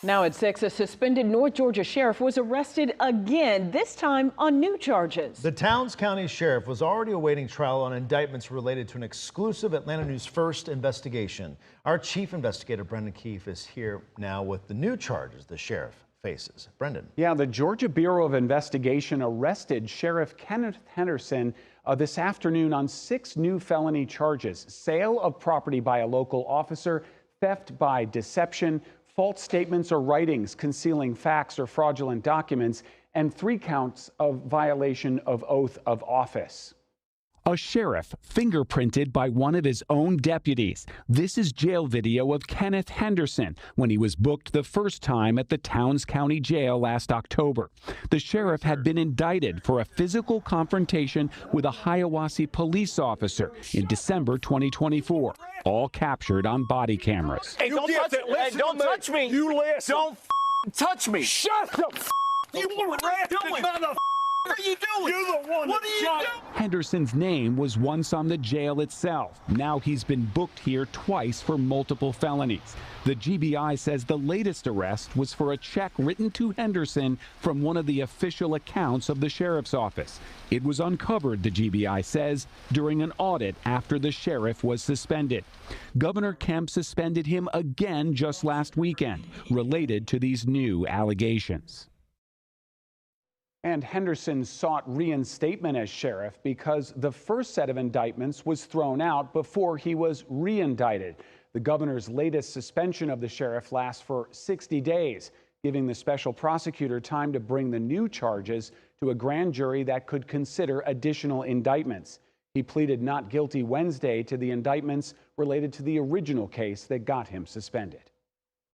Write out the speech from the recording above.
Now at 6, a suspended North Georgia sheriff was arrested again, this time on new charges. The Towns County Sheriff was already awaiting trial on indictments related to an exclusive Atlanta News First investigation. Our chief investigator, Brendan Keefe, is here now with the new charges the sheriff faces. Brendan. Yeah, the Georgia Bureau of Investigation arrested Sheriff Kenneth Henderson this afternoon on 6 new felony charges: sale of property by a local officer, theft by deception, false statements or writings concealing facts or fraudulent documents, and 3 counts of violation of oath of office. A sheriff fingerprinted by one of his own deputies. This is jail video of Kenneth Henderson when he was booked the first time at the Towns County Jail last October. The sheriff had been indicted for a physical confrontation with a Hiawassee police officer in December 2024, all captured on body cameras. Hey, don't touch me. Hey, don't touch me. You listen. Don't touch me. Shut up. You arrested mother. What are you doing? You're the one. What are you doing? Henderson's name was once on the jail itself. Now he's been booked here twice for multiple felonies. The GBI says the latest arrest was for a check written to Henderson from one of the official accounts of the sheriff's office. It was uncovered, the GBI says, during an audit after the sheriff was suspended. Governor Kemp suspended him again just last weekend, related to these new allegations. And Henderson sought reinstatement as sheriff because the first set of indictments was thrown out before he was reindicted. The governor's latest suspension of the sheriff lasts for 60 days, giving the special prosecutor time to bring the new charges to a grand jury that could consider additional indictments. He pleaded not guilty Wednesday to the indictments related to the original case that got him suspended.